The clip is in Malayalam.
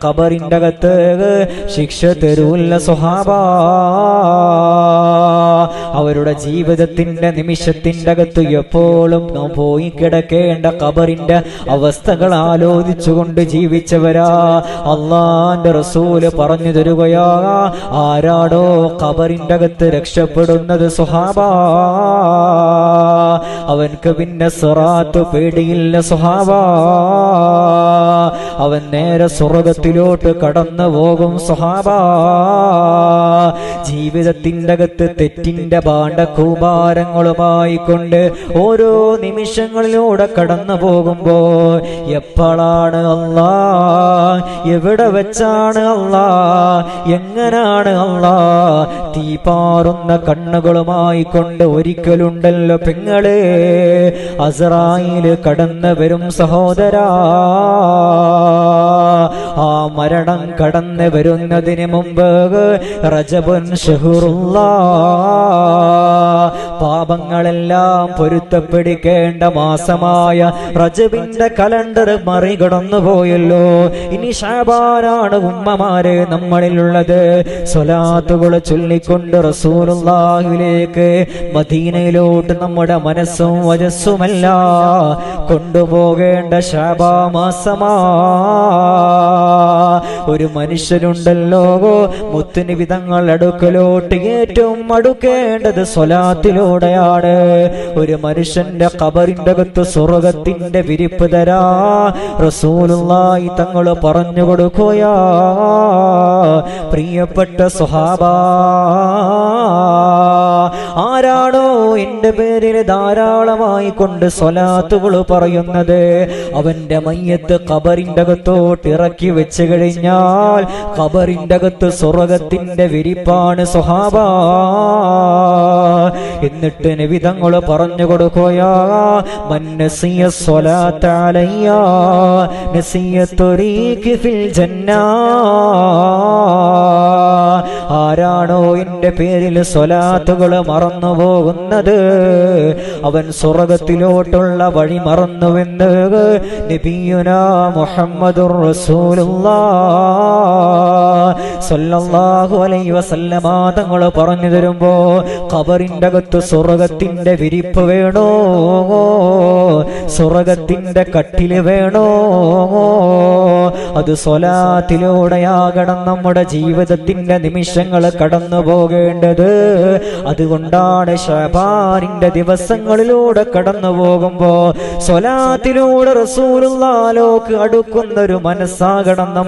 ഖബറിന്റെ അകത്ത് ശിക്ഷ തരൂല്ല സ്വഹാബ. അവരുടെ ജീവിതത്തിന്റെ നിമിഷത്തിന്റെ അകത്ത് എപ്പോഴും പോയി കിടക്കേണ്ട ഖബറിന്റെ അവസ്ഥകൾ ആലോചിച്ചുകൊണ്ട് ജീവിച്ചവരാ. അള്ളാന്റെ റസൂല് പറഞ്ഞു തരുകയാ, ആരാടോ ഖബറിന്റെ അകത്ത് രക്ഷപ്പെടുന്നത് സ്വഹാബ, അവൻക്ക് പിന്നെ സിറാത്ത് പേടിയില്ല സ്വഹാബ. അവൻ നേരെ സ്വർഗത്തിലോട്ട് കടന്നു പോകും സ്വഹാബ. ജീവിതത്തിന്റെ അകത്ത് തെറ്റിന്റെ ഭാണ്ഡകൂപാരങ്ങളുമായി കൊണ്ട് ഓരോ നിമിഷങ്ങളിലൂടെ കടന്നു പോകുമ്പോ എപ്പോഴാണ് അല്ലാ, എവിടെ വെച്ചാണ് അല്ലാ, എങ്ങനാണ് അല്ലാ, തീപാറുന്ന കണ്ണുകളുമായി കൊണ്ട് ഒരിക്കലുണ്ടല്ലോ പെങ്ങളെ അസ്രായീൽ കടന്നു വരും സഹോദരാ. ആ മരണം കടന്നു വരുന്നതിന് മുമ്പ് റജബുൻ ശഹ്റുല്ലാ, പാപങ്ങളെല്ലാം പൊരുത്തപ്പെടിക്കേണ്ട മാസമായ റജബിന്റെ കലണ്ടർ മറികടന്നു പോയല്ലോ. ഇനി ശഅബാനാണ് ഉമ്മമാരെ നമ്മളിലുള്ളത്. സ്വലാത്തുകൾ ചൊല്ലിക്കൊണ്ട് റസൂലുള്ളാഹിലേക്ക് മദീനയിലോട്ട് നമ്മുടെ മനസ്സും വജസ്സുമല്ല കൊണ്ടുപോകേണ്ട ശഅബാൻ മാസമാ. ഒരു മനുഷ്യനുണ്ടല്ലോ മുത്തുനബി തങ്ങൾ അടുക്കലോട്ട് ഏറ്റവും അടുക്കേണ്ടത് സ്വലാത്തിലൂടെയാണ്. ഒരു മനുഷ്യന്റെ ഖബറിന്റെ അകത്ത് സ്വർഗത്തിന്റെ വിരിപ്പ് തരാ റസൂലുള്ളാഹി തങ്ങൾ പറഞ്ഞു കൊടുക്കുകയാ. പ്രിയപ്പെട്ട സ്വഹാബാ, ആരാണോ എന്റെ പേരിൽ ധാരാളമായി കൊണ്ട് സ്വലാത്തുകൾ പറയുന്നത്, അവന്റെ മയ്യത്ത് ഖബറിന്റെ അകത്തോട്ട് ഇറക്കി വെച്ച് കഴിഞ്ഞാൽ ഖബറിന്റെ അകത്ത് സ്വർഗത്തിന്റെ വിരിപ്പാണ് സ്വഹാബാ. എന്നിട്ട് നബി തങ്ങൾ പറഞ്ഞു കൊടുക്കുകയാ, മൻ നസിയ സ്വലാത്ത അലയ്യ നസിയ ത്വരീഖി ഫിൽ ജന്നാ. ആരാണോ എന്റെ പേരിൽ സ്വലാത്തുകൾ മറന്നു പോകുന്നത്, അവൻ സ്വർഗത്തിലോട്ടുള്ള വഴി മറന്നുവെന്ന് നബിയുനാ മുഹമ്മദുർ റസൂലുള്ളാഹ് സ്വല്ലല്ലാഹു അലൈഹി വസല്ലമ തങ്ങൾ പറഞ്ഞു തരുമ്പോ, ഖബറിന്റെ അകത്ത് സ്വർഗത്തിന്റെ വിരിപ്പ് വേണോ, സ്വർഗത്തിന്റെ കട്ടില് വേണോ, അത് സ്വലാത്തിലൂടെയാകണം നമ്മുടെ ജീവിതത്തിന്റെ നിമിഷങ്ങൾ കടന്നു പോകേണ്ടത്. അതുകൊണ്ടാണ് ശഅബാനിന്റെ ദിവസങ്ങളിലൂടെ കടന്നു പോകുമ്പോ സ്വലാത്തിലൂടെ റസൂലുള്ളാഹിലേക്ക് അടുക്കുന്നൊരു മനസ്സാകണം.